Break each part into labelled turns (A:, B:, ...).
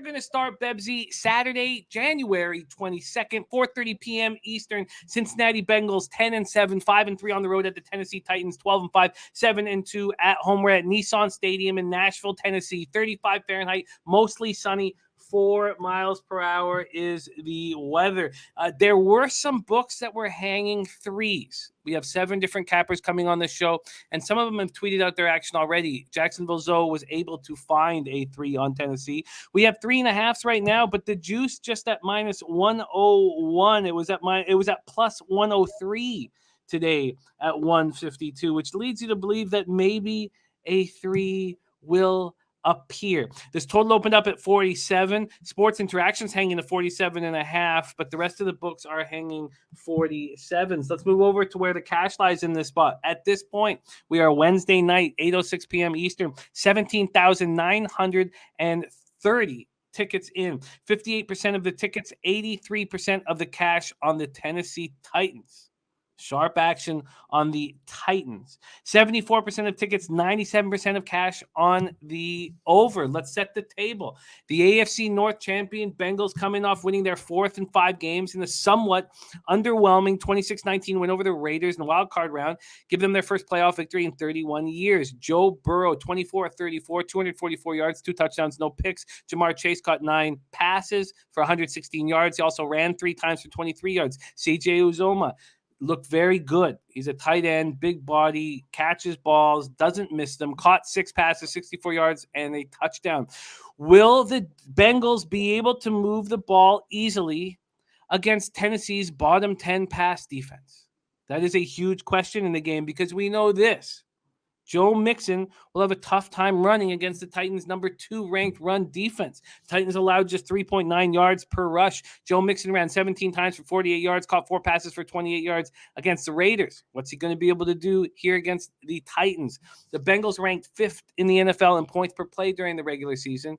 A: going to start, Bebsy, Saturday, January 22nd, 4:30 p.m. Eastern. Cincinnati Bengals 10-7, 5-3 on the road at the Tennessee Titans, 12-5, 7-2 at home. We're at Nissan Stadium in Nashville, Tennessee. 35 Fahrenheit, mostly sunny. 4 miles per hour is the weather. There were some books that were hanging threes. We have 7 different cappers coming on the show, and some of them have tweeted out their action already. Jacksonville Zoe was able to find a 3 on Tennessee. We have 3.5s right now, but the juice just at minus 101. It was at plus 103 today at 152, which leads you to believe that maybe a 3 will appear. This total opened up at 47. Sports Interactions hanging at 47.5, but the rest of the books are hanging 47s. Let's move over to where the cash lies in this spot. At this point, we are Wednesday night, 8:06 p.m. Eastern, 17,930 tickets in. 58% of the tickets, 83% of the cash on the Tennessee Titans. Sharp action on the Titans. 74% of tickets, 97% of cash on the over. Let's set the table. The AFC North champion Bengals coming off winning their 4th in 5 games in a somewhat underwhelming 26-19 win over the Raiders in the wild card round. Give them their first playoff victory in 31 years. Joe Burrow, 24-34, 244 yards, 2 touchdowns, no picks. Jamar Chase caught 9 passes for 116 yards. He also ran 3 times for 23 yards. CJ Uzoma looked very good. He's a tight end, big body, catches balls, doesn't miss them, caught 6 passes, 64 yards, and a touchdown. Will the Bengals be able to move the ball easily against Tennessee's bottom 10 pass defense? That is a huge question in the game because we know this. Joe Mixon will have a tough time running against the Titans' number 2 ranked run defense. Titans allowed just 3.9 yards per rush. Joe Mixon ran 17 times for 48 yards, caught 4 passes for 28 yards against the Raiders. What's he going to be able to do here against the Titans? The Bengals ranked 5th in the NFL in points per play during the regular season.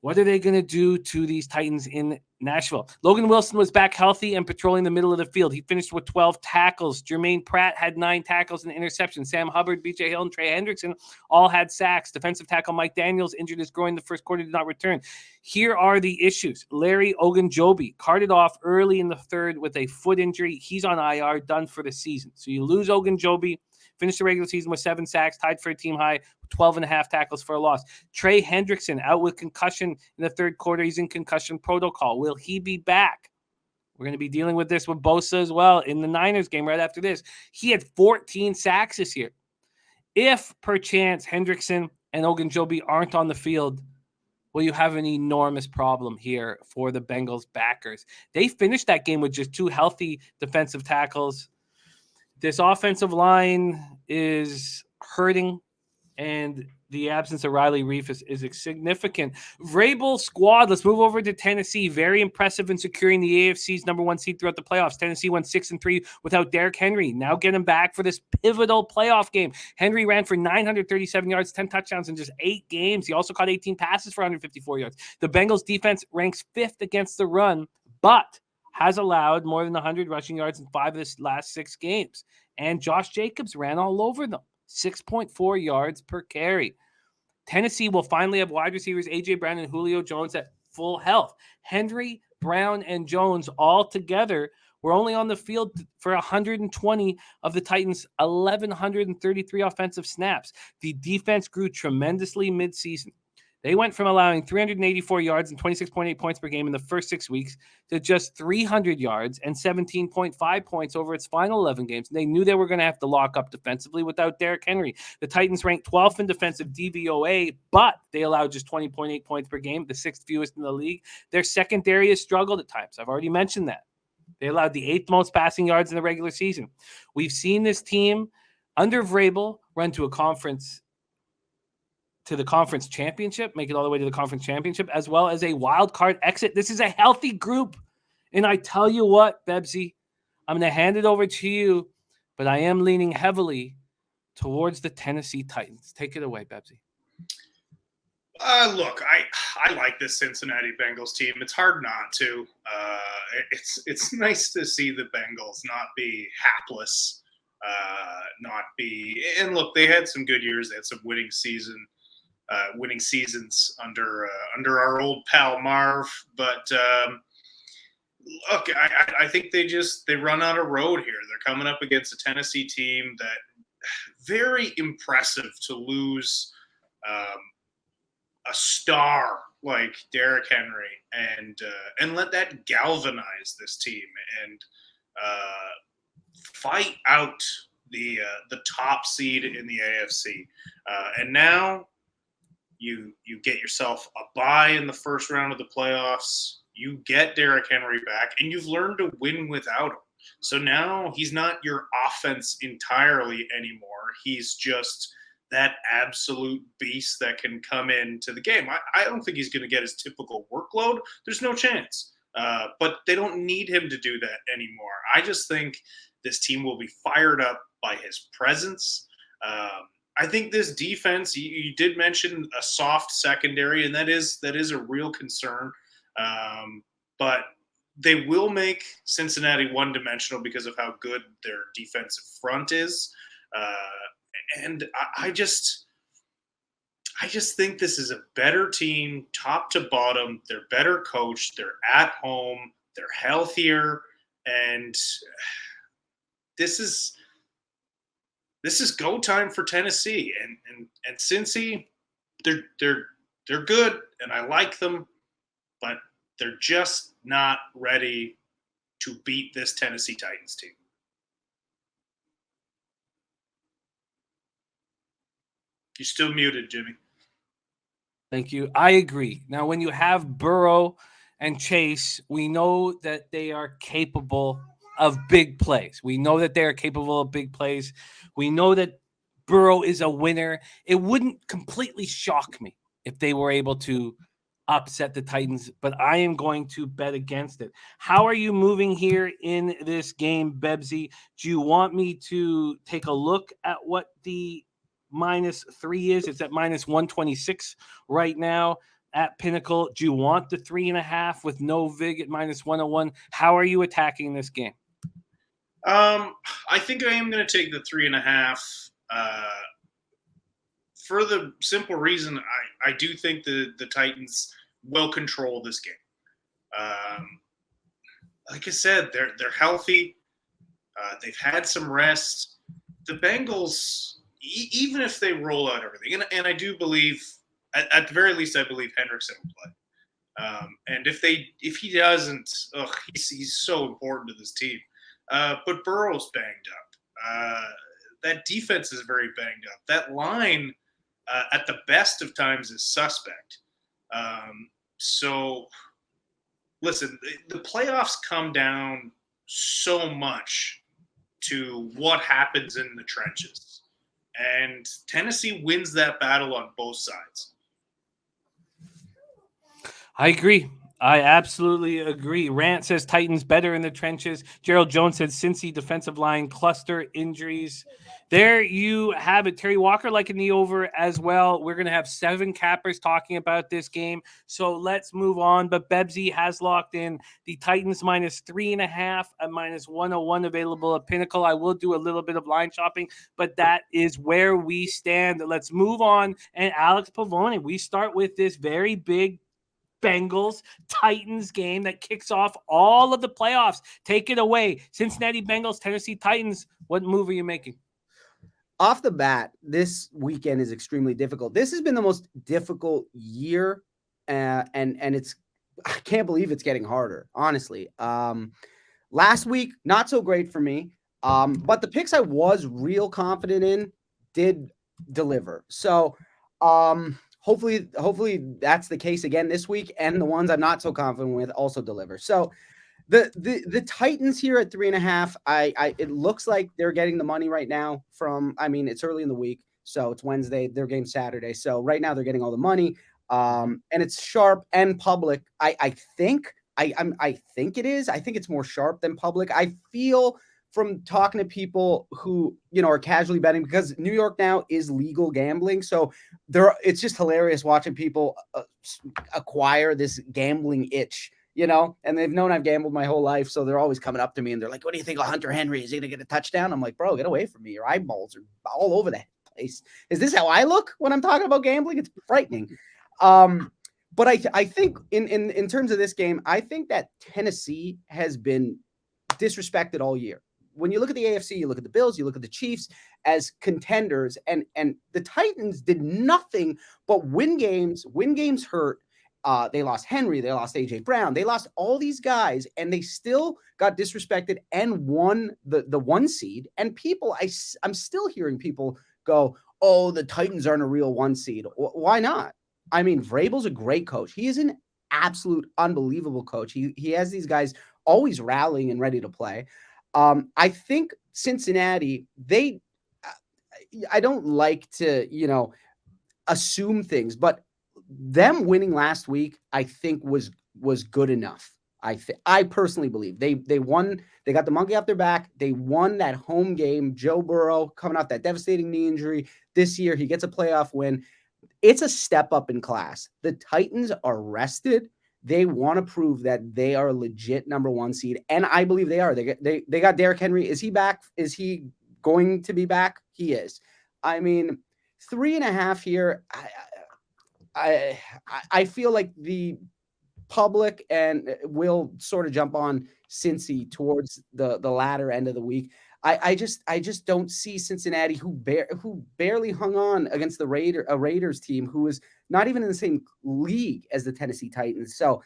A: What are they going to do to these Titans in Nashville? Logan Wilson was back healthy and patrolling the middle of the field. He finished with 12 tackles. Jermaine Pratt had 9 tackles and interceptions. Sam Hubbard, B.J. Hill, and Trey Hendrickson all had sacks. Defensive tackle Mike Daniels injured his groin in the first quarter, did not return. Here are the issues. Larry Ogunjobi carted off early in the third with a foot injury. He's on IR, done for the season. So you lose Ogunjobi. Finished the regular season with 7 sacks, tied for a team high, 12.5 tackles for a loss. Trey Hendrickson out with concussion in the third quarter. He's in concussion protocol. Will he be back? We're going to be dealing with this with Bosa as well in the Niners game right after this. He had 14 sacks this year. If, perchance, Hendrickson and Ogunjobi aren't on the field, well, you have an enormous problem here for the Bengals backers. They finished that game with just 2 healthy defensive tackles. This offensive line is hurting, and the absence of Riley Reif is significant. Vrabel squad, let's move over to Tennessee. Very impressive in securing the AFC's number 1 seed throughout the playoffs. Tennessee went 6-3 without Derrick Henry. Now get him back for this pivotal playoff game. Henry ran for 937 yards, 10 touchdowns in just 8 games. He also caught 18 passes for 154 yards. The Bengals defense ranks 5th against the run, but has allowed more than 100 rushing yards in 5 of his last 6 games. And Josh Jacobs ran all over them. 6.4 yards per carry. Tennessee will finally have wide receivers A.J. Brown and Julio Jones at full health. Henry, Brown, and Jones all together were only on the field for 120 of the Titans' 1,133 offensive snaps. The defense grew tremendously midseason. They went from allowing 384 yards and 26.8 points per game in the first 6 weeks to just 300 yards and 17.5 points over its final 11 games. They knew they were going to have to lock up defensively without Derrick Henry. The Titans ranked 12th in defensive DVOA, but they allowed just 20.8 points per game, the 6th fewest in the league. Their secondary has struggled at times. I've already mentioned that. They allowed the 8th most passing yards in the regular season. We've seen this team under Vrabel run to the conference championship, make it all the way to the conference championship, as well as a wild card exit. This is a healthy group. And I tell you what, Bebsy, I'm going to hand it over to you, but I am leaning heavily towards the Tennessee Titans. Take it away, Bebsy.
B: Look, I like this Cincinnati Bengals team. It's hard not to. It's nice to see the Bengals not be hapless, and look, they had some good years. They had some winning season. winning seasons under our old pal Marv. But look, I think they run out of road here. They're coming up against a Tennessee team that very impressive to lose a star like Derrick Henry and let that galvanize this team and fight out the top seed in the AFC. And now you get yourself a bye in the first round of the playoffs. You get Derrick Henry back, and you've learned to win without him. So now he's not your offense entirely anymore. He's just that absolute beast that can come into the game. I don't think he's going to get his typical workload. There's no chance. But they don't need him to do that anymore. I just think this team will be fired up by his presence. I think this defense, you did mention a soft secondary, and that is a real concern. But they will make Cincinnati one-dimensional because of how good their defensive front is. And I just think this is a better team, top to bottom. They're better coached. They're at home. They're healthier, and this is go time for Tennessee. And Cincy, they're good, and I like them, but they're just not ready to beat this Tennessee Titans team. You're still muted, Jimmy.
A: Thank you. I agree. Now, when you have Burrow and Chase, we know that they are capable of big plays. We know that they are capable of big plays. We know that Burrow is a winner. It wouldn't completely shock me if they were able to upset the Titans, but I am going to bet against it. How are you moving here in this game, Bebsy? Do you want me to take a look at what the -3 is? It's at -126 right now at Pinnacle. Do you want the 3.5 with no VIG at -101? How are you attacking this game?
B: I think I am going to take the 3.5 for the simple reason I do think the Titans will control this game. Like I said, they're healthy. They've had some rest. The Bengals, even if they roll out everything, and I do believe, at the very least, I believe Hendrickson will play. And if he doesn't, he's so important to this team. But Burrow's banged up. That defense is very banged up. That line, at the best of times, is suspect. So, listen, the playoffs come down so much to what happens in the trenches. And Tennessee wins that battle on both sides.
A: I agree. I absolutely agree. Rant says Titans better in the trenches. Gerald Jones said Cincy defensive line cluster injuries. There you have it. Terry Walker liking the over as well. We're going to have 7 cappers talking about this game. So let's move on. But Bebsy has locked in the Titans -3.5 at -101 available at Pinnacle. I will do a little bit of line shopping, but that is where we stand. Let's move on. And Alex Pavone, we start with this very big Bengals Titans game that kicks off all of the playoffs. Take it away. Cincinnati Bengals, Tennessee Titans. What move are you making?
C: Off the bat, this weekend is extremely difficult. This has been the most difficult year, and it's, I can't believe it's getting harder, honestly. Last week, not so great for me, but the picks I was real confident in did deliver. So, hopefully that's the case again this week, and the ones I'm not so confident with also deliver. So the Titans here at 3.5, it looks like they're getting the money right now from, it's early in the week, so it's Wednesday, their game's Saturday. So right now they're getting all the money. And it's sharp and public. I think it is. I think it's more sharp than public. I feel from talking to people who, are casually betting, because New York now is legal gambling. So it's just hilarious watching people acquire this gambling itch, and they've known I've gambled my whole life. So they're always coming up to me and they're like, what do you think of Hunter Henry? Is he going to get a touchdown? I'm like, bro, get away from me. Your eyeballs are all over that place. Is this how I look when I'm talking about gambling? It's frightening. But I think in terms of this game, I think that Tennessee has been disrespected all year. When you look at the AFC, you look at the Bills, you look at the Chiefs as contenders, and the Titans did nothing but win games hurt. They lost Henry, they lost AJ Brown, they lost all these guys, and they still got disrespected and won the 1 seed. And people, I'm still hearing people go, "Oh, the Titans aren't a real 1 seed." Why not? I mean, Vrabel's a great coach. He is an absolute unbelievable coach. He has these guys always rallying and ready to play. I think Cincinnati, I don't like to, assume things, but them winning last week, I think was good enough. I personally believe they won. They got the monkey off their back. They won that home game. Joe Burrow coming off that devastating knee injury this year, he gets a playoff win. It's a step up in class. The Titans are rested. They want to prove that they are a legit number 1 seed, and I believe they are. They got Derrick Henry. Is he back? Is he going to be back? He is. I mean, 3.5 here. I feel like the public and will sort of jump on Cincy towards the latter end of the week. I just don't see Cincinnati, who barely hung on against the Raiders team, who is not even in the same league as the Tennessee Titans. So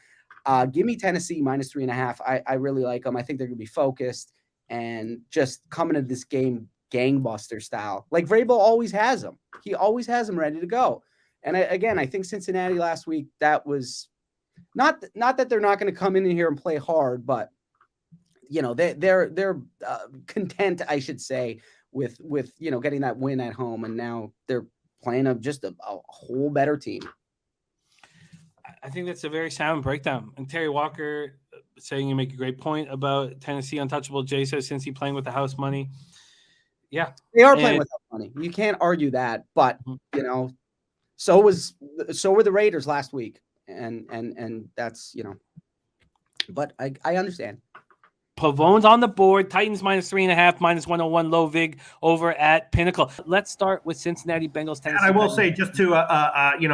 C: give me Tennessee minus 3.5. I really like them. I think they're going to be focused and just coming into this game gangbuster style. Like Vrabel always has them. He always has them ready to go. And I think Cincinnati last week, that was not that they're not going to come in here and play hard, but they're content, I should say, with getting that win at home, and now they're playing just a whole better team.
A: I think that's a very sound breakdown. And Terry Walker saying you make a great point about Tennessee untouchable. Jay says since he playing with the house money, yeah,
C: they are playing with house money. You can't argue that, but so were the Raiders last week, and that's but I understand.
A: Pavone's on the board. Titans minus 3.5, minus 101 low vig over at Pinnacle. Let's start with Cincinnati Bengals. Tennessee.
D: And I will say just to,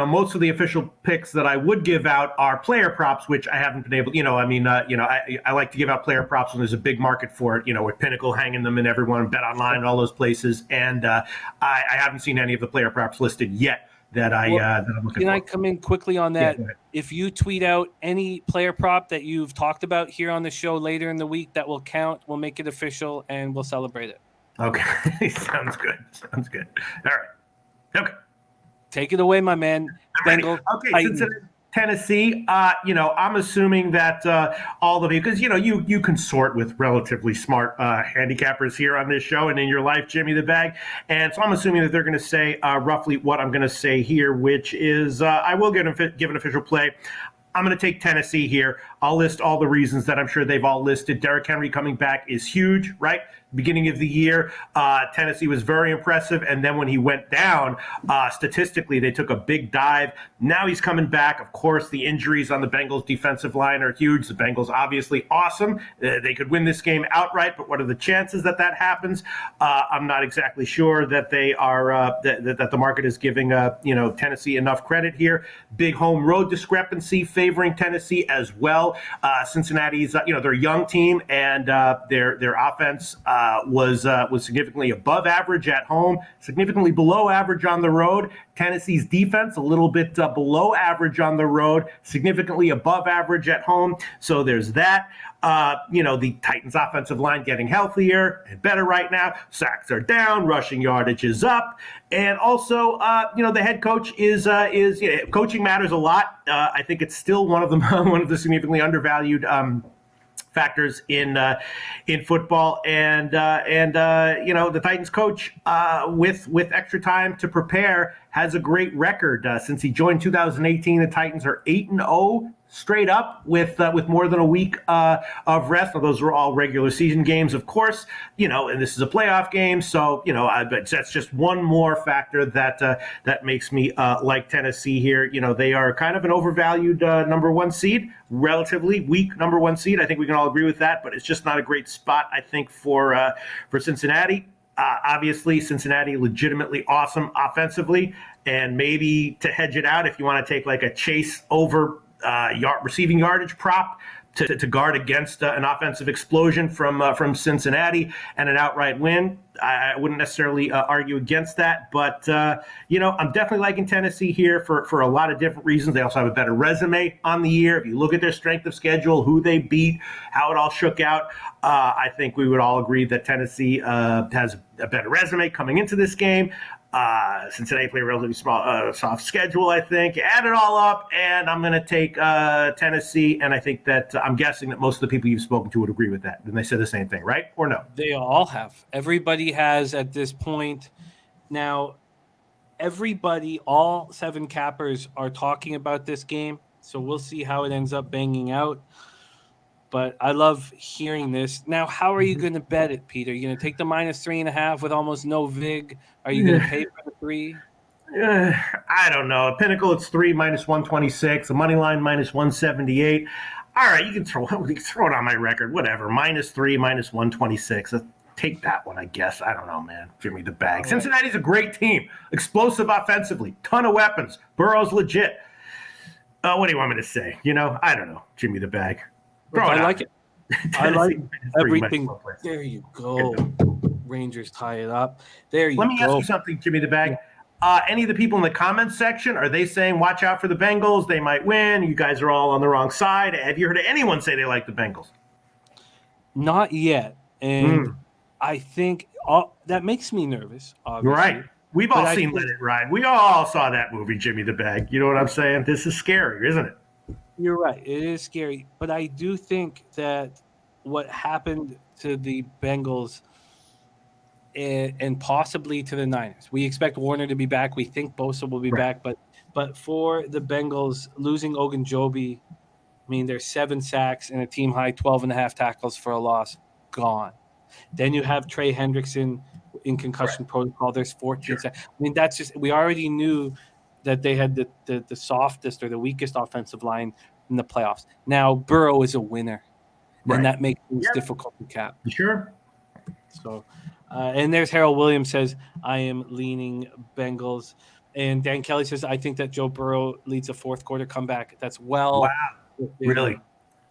D: most of the official picks that I would give out are player props, which I haven't been able. I like to give out player props when there's a big market for it. With Pinnacle hanging them and everyone, Bet Online, and all those places. And I haven't seen any of the player props listed yet that I'm looking for.
A: Can I come in quickly on that? Yeah, if you tweet out any player prop that you've talked about here on the show later in the week, that will count. We'll make it official and we'll celebrate it.
D: Okay. Sounds good. All right. Okay.
A: Take it away, my man. Bengals.
D: Okay. Cincinnati, Tennessee. I'm assuming that all of you, because you consort with relatively smart handicappers here on this show and in your life, Jimmy the Bag, and so I'm assuming that they're going to say roughly what I'm going to say here, which is I will give an official play. I'm going to take Tennessee here. I'll list all the reasons that I'm sure they've all listed. Derrick Henry coming back is huge, right? Beginning of the year, Tennessee was very impressive. And then when he went down, statistically, they took a big dive. Now he's coming back. Of course, the injuries on the Bengals defensive line are huge. The Bengals obviously awesome. They could win this game outright, but what are the chances that happens? I'm not exactly sure that they are that the market is giving Tennessee enough credit here. Big home road discrepancy favoring Tennessee as well. Cincinnati's they're a young team, and their offense was significantly above average at home, significantly below average on the road. Tennessee's defense a little bit below average on the road, significantly above average at home. So there's that. The Titans' offensive line getting healthier and better right now. Sacks are down, rushing yardage is up, and also the head coach is coaching matters a lot. I think it's still one of the significantly undervalued factors in football, and the Titans coach with extra time to prepare has a great record. Since he joined 2018, the Titans are 8-0 straight up with more than a week of rest. Now, those are all regular season games, of course, and this is a playoff game. So, but that's just one more factor that makes me like Tennessee here. They are kind of an overvalued number 1 seed, relatively weak number 1 seed. I think we can all agree with that, but it's just not a great spot, I think, for Cincinnati. Obviously, Cincinnati legitimately awesome offensively, and maybe to hedge it out, if you want to take like a chase over receiving yardage prop to guard against an offensive explosion from Cincinnati and an outright win, I wouldn't necessarily argue against that. But I'm definitely liking Tennessee here for a lot of different reasons. They also have a better resume on the year. If you look at their strength of schedule, who they beat, how it all shook out, I think we would all agree that Tennessee has a better resume coming into this game. Cincinnati play a relatively small, soft schedule, I think. Add it all up, and I'm going to take Tennessee, and I think that I'm guessing that most of the people you've spoken to would agree with that. And they said the same thing, right? Or no?
A: They all have. Everybody has at this point. Now, all 7 cappers are talking about this game, so we'll see how it ends up banging out. But I love hearing this. Now, how are you going to bet it, Peter? Are you going to take the -3.5 with almost no vig? Are you going to pay for the 3?
D: I don't know. At Pinnacle, it's 3 -126. The money line -178. All right, you can throw it on my record. Whatever. -3, -126. Let's take that one, I guess. I don't know, man. Jimmy the bag. Right. Cincinnati's a great team. Explosive offensively. Ton of weapons. Burrow's legit. What do you want me to say? I don't know. Jimmy the bag.
A: I like it. I like everything. There you go. Rangers tie it up. There you go.
D: Let me ask you something, Jimmy the Bag. Any of the people in the comments section, are they saying watch out for the Bengals? They might win. You guys are all on the wrong side. Have you heard anyone say they like the Bengals?
A: Not yet. And I think that makes me nervous, obviously.
D: Right. We've all seen Let It Ride. We all saw that movie, Jimmy the Bag. You know what I'm saying? This is scary, isn't it?
A: You're right. It is scary. But I do think that what happened to the Bengals and possibly to the Niners, we expect Warner to be back. We think Bosa will be back. But for the Bengals, losing Ogunjobi, there's 7 sacks and a team high 12.5 tackles for a loss. Gone. Then you have Trey Hendrickson in concussion protocol. There's 14 sacks. That's just – we already knew – that they had the softest or the weakest offensive line in the playoffs. Now Burrow is a winner, and that makes things difficult to cap.
D: Sure.
A: So, and there's Harold Williams says, I am leaning Bengals. And Dan Kelly says, I think that Joe Burrow leads a fourth quarter comeback. That's really?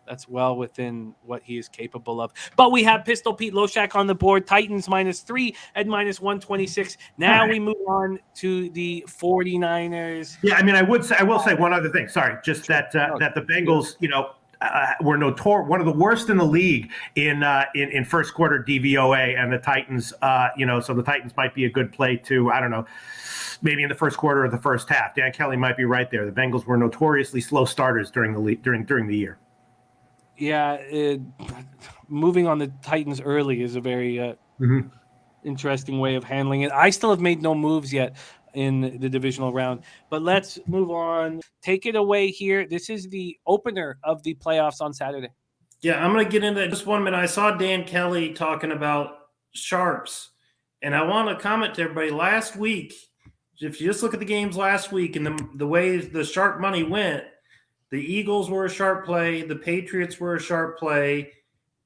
A: That's well within what he is capable of. But we have Pistol Pete Loshak on the board. Titans -3 at -126. Now we move on to the 49ers.
D: Yeah, I will say one other thing. Sorry, just that the Bengals, were one of the worst in the league in first quarter DVOA, and the Titans, so the Titans might be a good play to, I don't know, maybe in the first quarter or the first half. Dan Kelly might be right there. The Bengals were notoriously slow starters during the year.
A: Yeah, moving on the Titans early is a very interesting way of handling it. I still have made no moves yet in the divisional round, but let's move on. Take it away here. This is the opener of the playoffs on Saturday.
E: Yeah, I'm going to get into that just 1 minute. I saw Dan Kelly talking about sharps, and I want to comment to everybody. Last week, if you just look at the games last week and the way the sharp money went, the Eagles were a sharp play. The Patriots were a sharp play.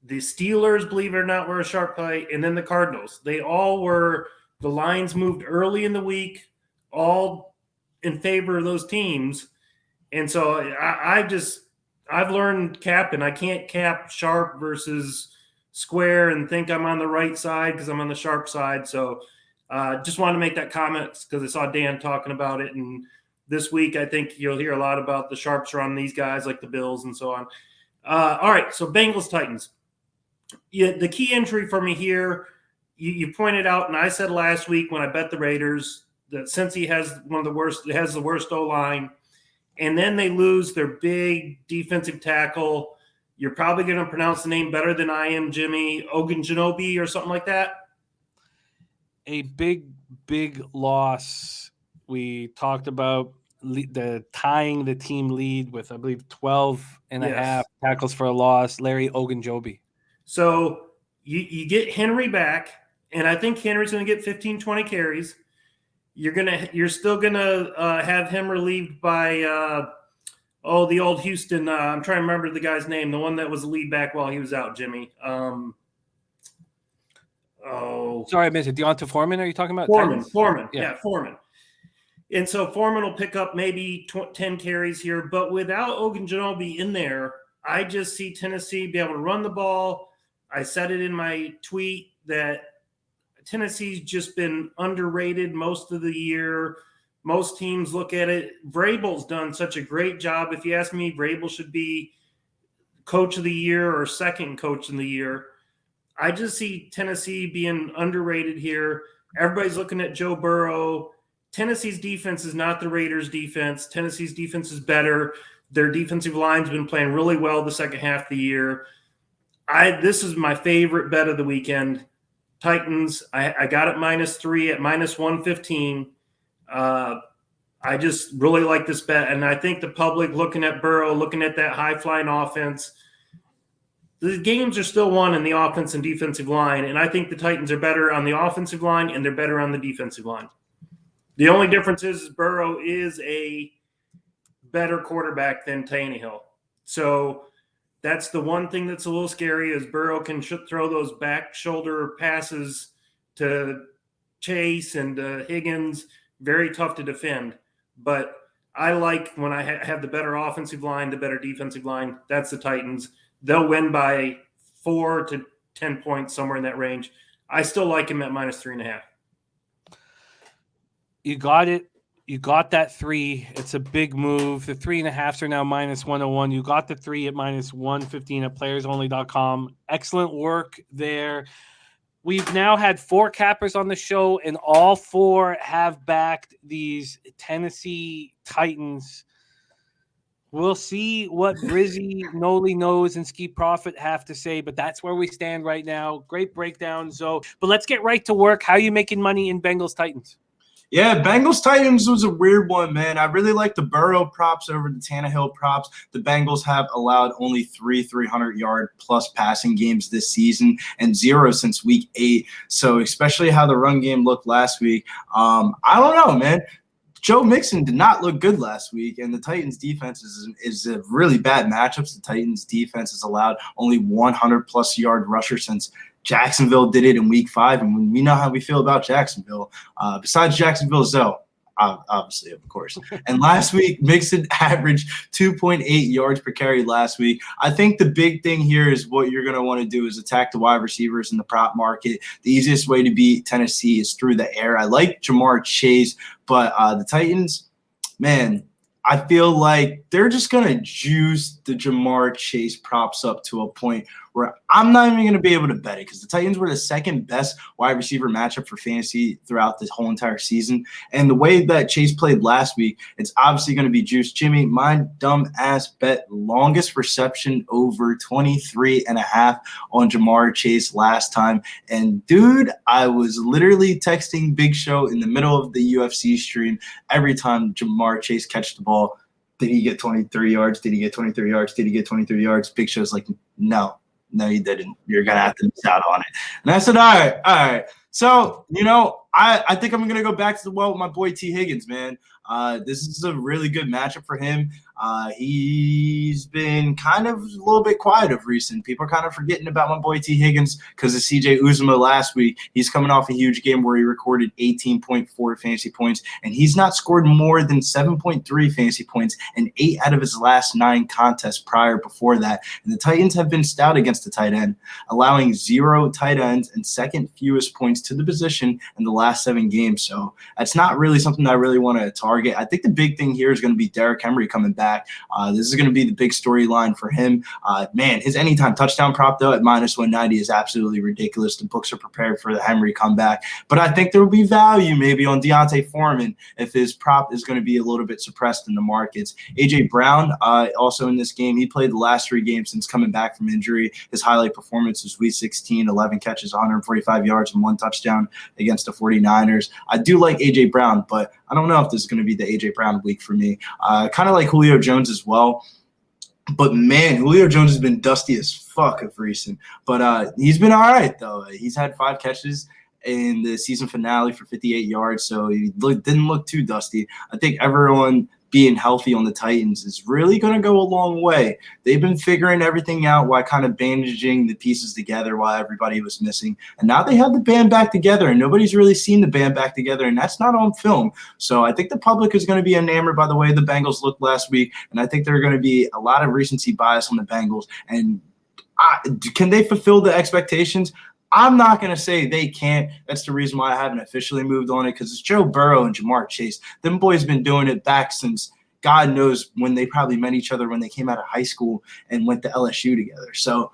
E: The Steelers, believe it or not, were a sharp play. And then the Cardinals. They all were – the lines moved early in the week, all in favor of those teams. And so I've learned capping. I can't cap sharp versus square and think I'm on the right side because I'm on the sharp side. So just wanted to make that comment because I saw Dan talking about it. And this week, I think you'll hear a lot about the sharps are on these guys like the Bills and so on. All right, so Bengals Titans. Yeah, the key entry for me here, you pointed out, and I said last week when I bet the Raiders that since he has the worst O-line, and then they lose their big defensive tackle, you're probably going to pronounce the name better than I am, Jimmy, Ogunjobi or something like that.
A: A big loss. We talked about the tying the team lead with, I believe, 12 and a half tackles for a loss, Larry Ogunjobi.
E: So you get Henry back, and I think Henry's going to get 15, 20 carries. You're still going to have him relieved by the old Houston. I'm trying to remember the guy's name, the one that was the lead back while he was out, Jimmy. Oh,
A: Sorry, I missed it. Deonta Foreman, are you talking about?
E: Foreman.
A: Titans?
E: Yeah, Foreman. And so Foreman will pick up maybe 10 carries here. But without Ogunjobi in there, I just see Tennessee be able to run the ball. I said it in my tweet that Tennessee's just been underrated most of the year. Most teams look at it. Vrabel's done such a great job. If you ask me, Vrabel should be coach of the year or second coach of the year. I just see Tennessee being underrated here. Everybody's looking at Joe Burrow. Tennessee's defense is not the Raiders' defense. Tennessee's defense is better. Their defensive line's been playing really well the second half of the year. This is my favorite bet of the weekend. Titans, I got it -3 at -115. I just really like this bet. And I think the public looking at Burrow, looking at that high-flying offense, the games are still won in the offense and defensive line. And I think the Titans are better on the offensive line and they're better on the defensive line. The only difference is Burrow is a better quarterback than Tannehill. So that's the one thing that's a little scary is Burrow can throw those back shoulder passes to Chase and Higgins. Very tough to defend. But I like when I have the better offensive line, the better defensive line. That's the Titans. They'll win by 4 to 10 points, somewhere in that range. I still like him at -3.5.
A: You got it. You got that 3. It's a big move. The 3.5s are now -101. You got the 3 at -115 at playersonly.com. Excellent work there. We've now had 4 cappers on the show, and all 4 have backed these Tennessee Titans. We'll see what Brizzy, Noli Knows, and Ski Profit have to say, but that's where we stand right now. Great breakdown, Zoe. But let's get right to work. How are you making money in Bengals Titans?
F: Yeah, Bengals Titans was a weird one, man. I really like the Burrow props over the Tannehill props. The Bengals have allowed only 3 300-yard plus passing games this season and 0 since week 8. So especially how the run game looked last week. I don't know, man. Joe Mixon did not look good last week, and the Titans' defense is a really bad matchup. The Titans' defense has allowed only 100-plus yard rusher since Jacksonville did it in week 5, and we know how we feel about Jacksonville. Besides Jacksonville, Zoe, obviously, of course. And last week, Mixon averaged 2.8 yards per carry last week. I think the big thing here is what you're going to want to do is attack the wide receivers in the prop market. The easiest way to beat Tennessee is through the air. I like Jamar Chase, but the Titans, man, I feel like they're just going to juice the Jamar Chase props up to a point where I'm not even going to be able to bet it because the Titans were the second best wide receiver matchup for fantasy throughout this whole entire season. And the way that Chase played last week, it's obviously going to be juiced. Jimmy, my dumb ass bet longest reception over 23.5 on Jamar Chase last time. And dude, I was literally texting Big Show in the middle of the UFC stream every time Jamar Chase catch the ball. Did he get 23 yards? Did he get 23 yards? Did he get 23 yards? Big Show's like, no, you didn't. You're going to have to miss out on it. And I said, all right. So, I think I'm going to go back to the well with my boy T. Higgins, man. This is a really good matchup for him. He's been kind of a little bit quiet of recent. People are kind of forgetting about my boy T. Higgins because of CJ Uzomah last week. He's coming off a huge game where he recorded 18.4 fantasy points, and he's not scored more than 7.3 fantasy points in 8 out of his last 9 contests before that. And the Titans have been stout against the tight end, allowing 0 tight ends and second fewest points to the position in the last 7 games. So that's not really something I really want to target. I think the big thing here is going to be Derrick Henry coming back. This is going to be the big storyline for him. Man, his anytime touchdown prop, though, at -190 is absolutely ridiculous. The books are prepared for the Henry comeback. But I think there will be value maybe on Deontay Foreman if his prop is going to be a little bit suppressed in the markets. A.J. Brown, also in this game, he played the last 3 games since coming back from injury. His highlight performance was week 16, 11 catches, 145 yards, and 1 touchdown against the 49ers. I do like A.J. Brown, but I don't know if this is going to be the A.J. Brown week for me. Kind of like Julio Jones as well. But, man, Julio Jones has been dusty as fuck of recent. But he's been all right, though. He's had 5 catches in the season finale for 58 yards, so he didn't look too dusty. I think everyone being healthy on the Titans is really going to go a long way. They've been figuring everything out while kind of bandaging the pieces together while everybody was missing. And now they have the band back together, and nobody's really seen the band back together, and that's not on film. So I think the public is going to be enamored by the way the Bengals looked last week, and I think there are going to be a lot of recency bias on the Bengals. And can they fulfill the expectations? I'm not going to say they can't. That's the reason why I haven't officially moved on it, because it's Joe Burrow and Jamar Chase. Them boys been doing it back since God knows when they probably met each other when they came out of high school and went to LSU together. So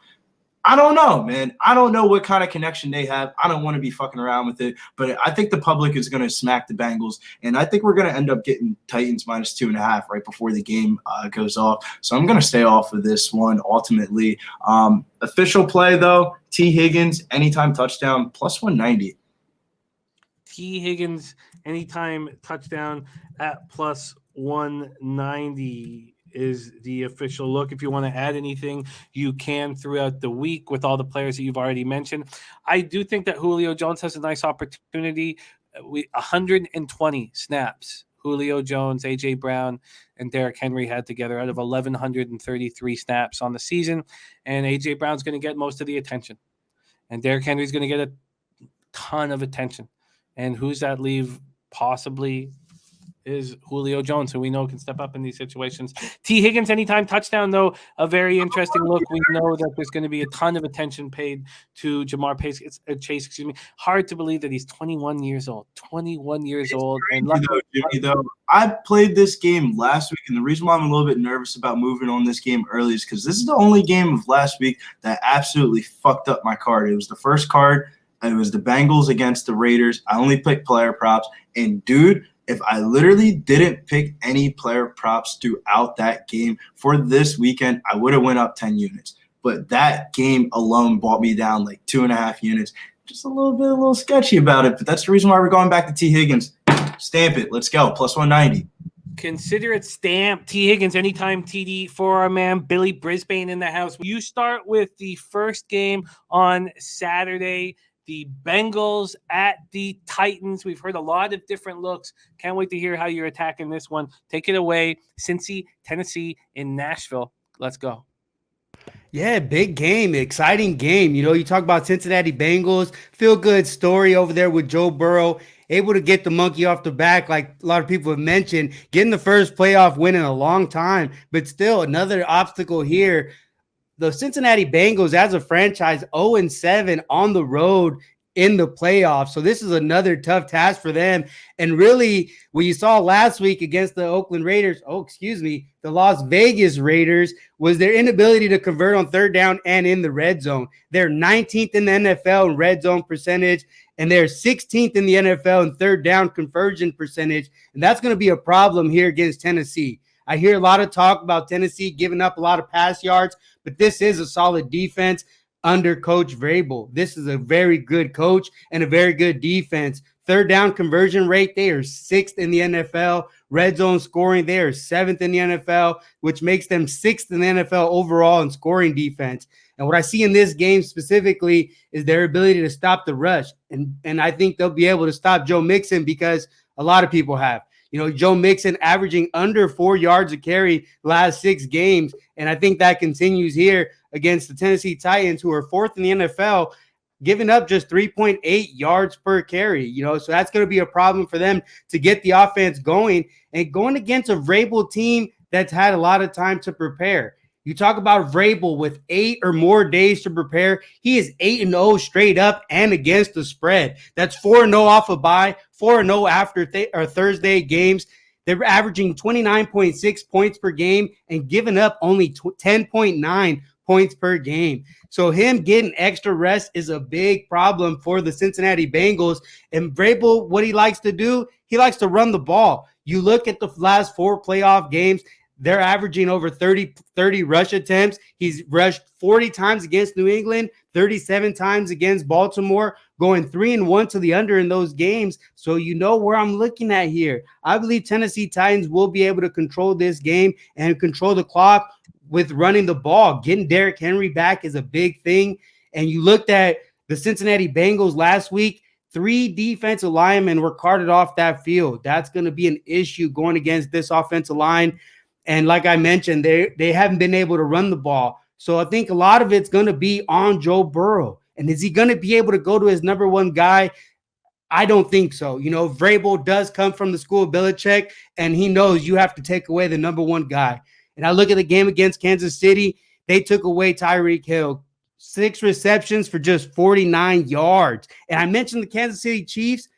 F: I don't know, man. I don't know what kind of connection they have. I don't want to be fucking around with it, but I think the public is going to smack the Bengals, and I think we're going to end up getting Titans -2.5 right before the game goes off. So I'm going to stay off of this one ultimately. Official play, though, T. Higgins, anytime touchdown, +190.
A: T. Higgins, anytime touchdown at +190 is the official look. If you want to add anything, you can throughout the week with all the players that you've already mentioned. I do think that Julio Jones has a nice opportunity. 120 snaps Julio Jones, A.J. Brown, and Derrick Henry had together out of 1,133 snaps on the season. And A.J. Brown's going to get most of the attention. And Derrick Henry's going to get a ton of attention. And who's that leave possibly is Julio Jones, who we know can step up in these situations. T. Higgins, anytime touchdown, though, a very interesting look. We know that there's going to be a ton of attention paid to Jamar Chase. Hard to believe that he's 21 years old. 21 years old. And
F: Jimmy, though, I played this game last week, and the reason why I'm a little bit nervous about moving on this game early is because this is the only game of last week that absolutely fucked up my card. It was the first card. It was the Bengals against the Raiders. I only picked player props, and dude, if I literally didn't pick any player props throughout that game for this weekend, I would have went up 10 units. But that game alone brought me down like 2.5 units. Just a little sketchy about it. But that's the reason why we're going back to T. Higgins. Stamp it. Let's go. +190.
A: Consider it stamped. T. Higgins, anytime TD for our man Billy Brisbane in the house. You start with the first game on Saturday. The Bengals at the Titans. We've heard a lot of different looks. Can't wait to hear how you're attacking this one. Take it away. Cincy, Tennessee in Nashville. Let's go.
C: Yeah, big game, exciting game. You know, you talk about Cincinnati Bengals, feel good story over there with Joe Burrow, able to get the monkey off the back, like a lot of people have mentioned, getting the first playoff win in a long time, but still another obstacle here. The Cincinnati Bengals, as a franchise, 0-7 on the road in the playoffs. So this is another tough task for them. And really, what you saw last week against the the Las Vegas Raiders, was their inability to convert on third down and in the red zone. They're 19th in the NFL in red zone percentage, and they're 16th in the NFL in third down conversion percentage. And that's going to be a problem here against Tennessee. I hear a lot of talk about Tennessee giving up a lot of pass yards, but this is a solid defense under Coach Vrabel. This is a very good coach and a very good defense. Third down conversion rate, they are 6th in the NFL. Red zone scoring, they are 7th in the NFL, which makes them 6th in the NFL overall in scoring defense. And what I see in this game specifically is their ability to stop the rush. And I think they'll be able to stop Joe Mixon, because a lot of people have. You know, Joe Mixon averaging under 4 yards a carry last 6 games. And I think that continues here against the Tennessee Titans, who are 4th in the NFL, giving up just 3.8 yards per carry. You know, so that's going to be a problem for them to get the offense going, and going against a Vrabel team that's had a lot of time to prepare. You talk about Vrabel with 8 or more days to prepare. He is 8-0 straight up and against the spread. That's 4-0 off a bye, 4-0 after Thursday games. They're averaging 29.6 points per game and giving up only 10.9 points per game. So him getting extra rest is a big problem for the Cincinnati Bengals. And Vrabel, what he likes to do, he likes to run the ball. You look at the last 4 playoff games, they're averaging over 30 rush attempts. He's rushed 40 times against New England, 37 times against Baltimore, going 3-1 to the under in those games. So you know where I'm looking at here. I believe Tennessee Titans will be able to control this game and control the clock with running the ball. Getting Derrick Henry back is a big thing. And you looked at the Cincinnati Bengals last week, 3 defensive linemen were carted off that field. That's going to be an issue going against this offensive line. And like I mentioned, they haven't been able to run the ball. So I think a lot of it's going to be on Joe Burrow. And is he going to be able to go to his number one guy? I don't think so. You know, Vrabel does come from the school of Belichick, and he knows you have to take away the number one guy. And I look at the game against Kansas City, they took away Tyreek Hill. 6 receptions for just 49 yards. And I mentioned the Kansas City Chiefs.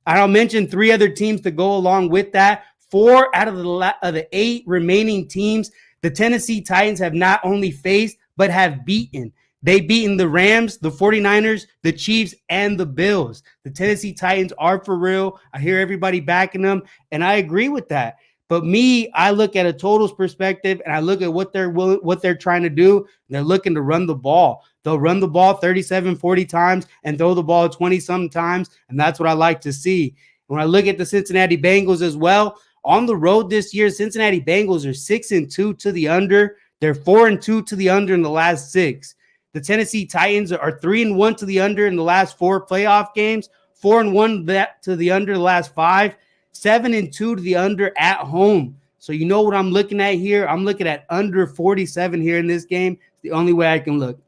C: I'll mention 3 other teams to go along with that. 4 out of the 8 remaining teams, the Tennessee Titans have not only faced, but have beaten. They've beaten the Rams, the 49ers, the Chiefs, and the Bills. The Tennessee Titans are for real. I hear everybody backing them, and I agree with that. But me, I look at a totals perspective, and I look at what they're trying to do. They're looking to run the ball. They'll run the ball 37, 40 times and throw the ball 20-some times, and that's what I like to see. When I look at the Cincinnati Bengals as well, on the road this year, Cincinnati Bengals are 6-2 to the under. They're 4-2 to the under in the last 6. The Tennessee Titans are 3-1 to the under in the last 4 playoff games, 4-1 to the under the last 5. 7-2 to the under at home. So you know what I'm looking at here? I'm looking at under 47 here in this game. It's the only way I can look.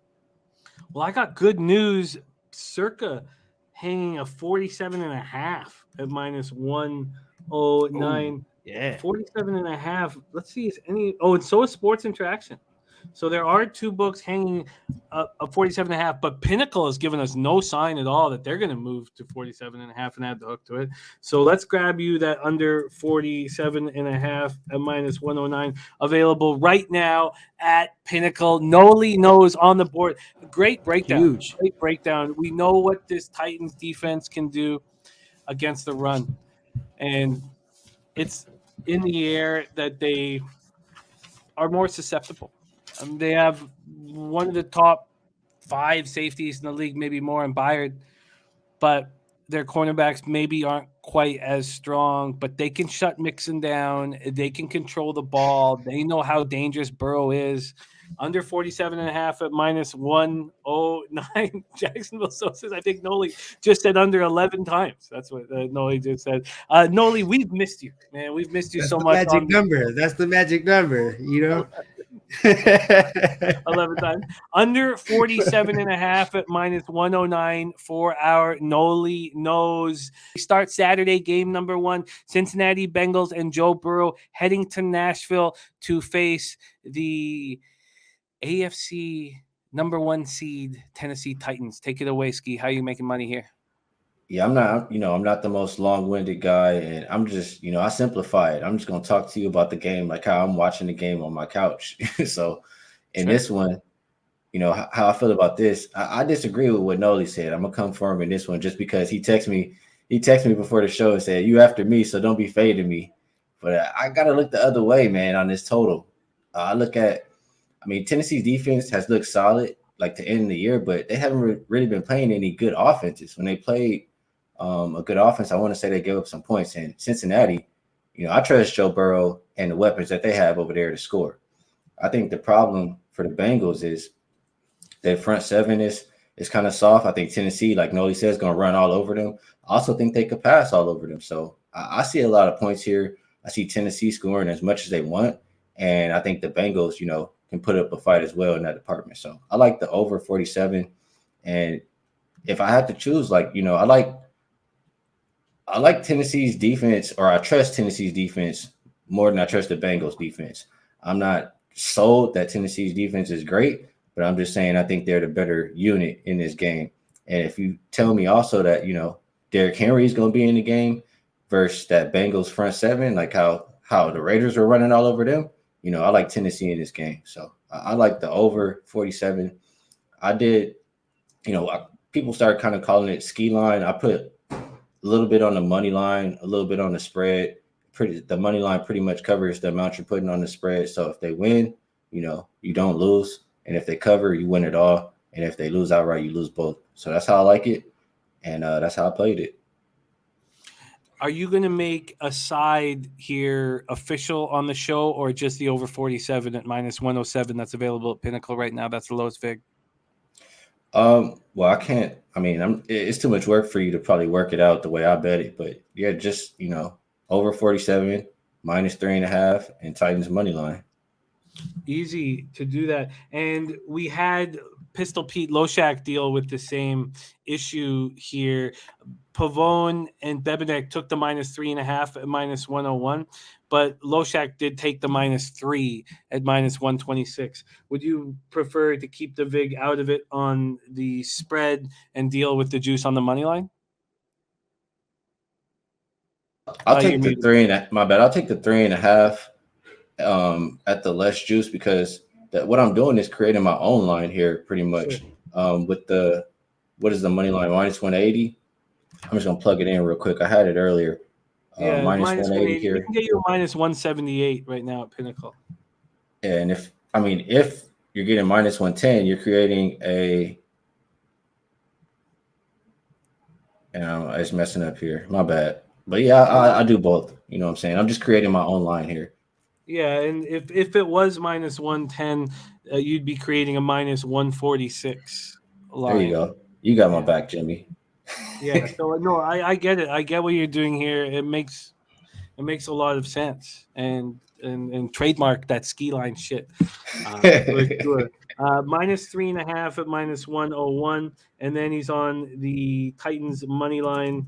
A: Well, I got good news. Circa hanging a 47.5 at minus 109.
C: Yeah.
A: 47.5. Let's see if any. Oh, and so is Sports Interaction. So there are 2 books hanging a 47.5, but Pinnacle has given us no sign at all that they're going to move to 47.5 and add the hook to it. So let's grab you that under 47.5 at minus 109 available right now at Pinnacle. Noli knows on the board. Great breakdown.
C: Huge.
A: Great breakdown. We know what this Titans defense can do against the run. And it's in the air that they are more susceptible. They have one of the top 5 safeties in the league, maybe more in Byard, but their cornerbacks maybe aren't quite as strong, but they can shut Mixon down. They can control the ball. They know how dangerous Burrow is. Under 47.5 at minus 109. Jacksonville Sosa's, I think Noli just said under 11 times. That's what Noli just said. Noli, we've missed you, man. We've missed you so much.
C: Magic number. That's the magic number, you know.
A: 11 times. Under 47.5 at minus 109 for our Noli knows. We start Saturday, game number 1. Cincinnati Bengals and Joe Burrow heading to Nashville to face the AFC number 1 seed Tennessee Titans. Take it away, Ski. How are you making money here?
G: Yeah, I'm not the most long-winded guy, and I'm just, I simplify it. I'm just going to talk to you about the game like how I'm watching the game on my couch. So in this one, how I feel about this, I disagree with what Noli said. I'm going to come for him in this one just because he texted me before the show and said, you after me, so don't be fading me. But I got to look the other way, man, on this total. Tennessee's defense has looked solid like to end the year, but they haven't really been playing any good offenses. When they played a good offense, I want to say they gave up some points. In Cincinnati, I trust Joe Burrow and the weapons that they have over there to score. I think the problem for the Bengals is their front 7 is kind of soft. I think Tennessee, like Noli says, is going to run all over them. I also think they could pass all over them. So I see a lot of points here. I see Tennessee scoring as much as they want, and I think the Bengals, can put up a fight as well in that department. So I like the over 47. And if I had to choose, I like Tennessee's defense, or I trust Tennessee's defense more than I trust the Bengals defense. I'm not sold that Tennessee's defense is great, but I'm just saying I think they're the better unit in this game. And if you tell me also that, Derrick Henry is going to be in the game versus that Bengals front 7, like how the Raiders were running all over them, I like Tennessee in this game. So I like the over 47. I did, people started kind of calling it ski line. I put a little bit on the money line, a little bit on the spread. The money line pretty much covers the amount you're putting on the spread. So if they win, you don't lose. And if they cover, you win it all. And if they lose outright, you lose both. So that's how I like it. And that's how I played it.
A: Are you going to make a side here official on the show, or just the over 47 at minus 107 that's available at Pinnacle right now? That's the lowest fig.
G: Well, I can't. I mean, it's too much work for you to probably work it out the way I bet it. But yeah, just over 47 minus 3.5 and Titans money line.
A: Easy to do that. And we had Pistol Pete Loshak deal with the same issue here. Pavone and Bebenek took the minus 3.5 at minus 101, but Loshak did take the minus 3 at minus 126. Would you prefer to keep the VIG out of it on the spread and deal with the juice on the money line?
G: I'll take the 3.5. My bad. I'll take the 3.5 at the less juice because what I'm doing is creating my own line here pretty much. Sure. With what is the money line? Minus 180. I'm just gonna plug it in real quick. I had it earlier.
A: Yeah,
G: minus 180 here.
A: We can get you a minus 178 right now at Pinnacle.
G: Yeah, and if you're getting minus 110, you're creating a. It's messing up here. My bad. But yeah, I do both. You know what I'm saying? I'm just creating my own line here.
A: Yeah, and if it was minus 110, you'd be creating a minus 146 line.
G: There you go. You got my back, Jimmy.
A: Yeah, so no, I get it. I get what you're doing here. It makes a lot of sense. And trademark that ski line shit. For sure. Minus 3.5 at minus 101, and then he's on the Titans money line.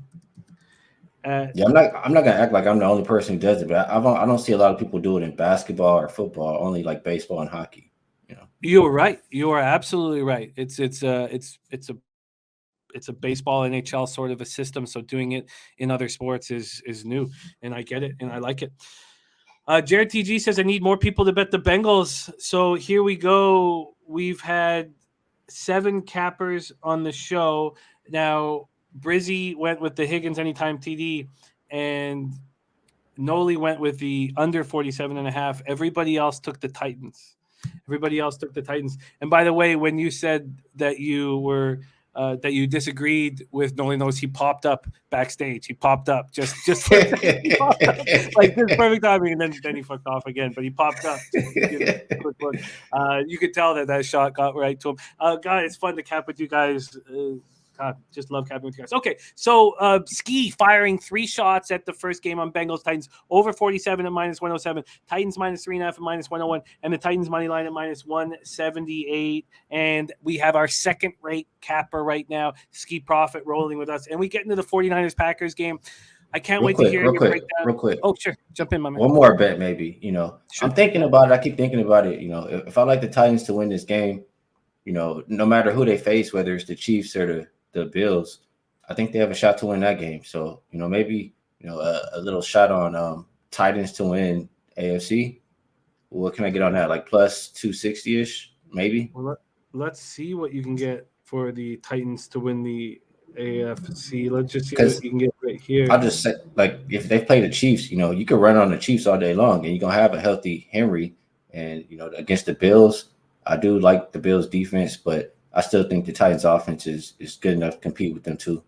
G: I'm not gonna act like I'm the only person who does it, but I don't see a lot of people do it in basketball or football. Only like baseball and hockey.
A: You're right. You are absolutely right. It's a baseball NHL sort of a system. So doing it in other sports is new, and I get it and I like it. Jared TG says I need more people to bet the Bengals. So here we go. We've had 7 cappers on the show now. Brizzy went with the Higgins anytime TD, and Noli went with the under 47.5. Everybody else took the Titans. And by the way, when you said that you were that you disagreed with Noli Knows, he popped up backstage. He popped up just like, he popped up, like this perfect timing, and then he fucked off again. But he popped up. Quick look. You could tell that shot got right to him. Guys, it's fun to cap with you guys. God, just love capping with you guys. Okay, so Ski firing 3 shots at the first game on Bengals Titans over 47 at minus 107, Titans minus 3.5 at minus 101, and the Titans money line at minus 178. And we have our second rate capper right now, Ski Profit, rolling with us. And we get into the 49ers Packers game. I can't wait to hear your breakdown.
G: Real quick.
A: Oh, sure. Jump in, my man.
G: One more bet, maybe.
A: Sure.
G: I'm thinking about it. I keep thinking about it. If I like the Titans to win this game, no matter who they face, whether it's the Chiefs or the Bills, I think they have a shot to win that game. So, maybe, a little shot on Titans to win AFC. What can I get on that? Like plus 260-ish, maybe?
A: Well, let's see what you can get for the Titans to win the AFC. Let's just see what you can get right here.
G: I'll just say, like, if they play the Chiefs, you could run on the Chiefs all day long, and you're going to have a healthy Henry. And, against the Bills, I do like the Bills defense, but I still think the Titans offense is good enough to compete with them too.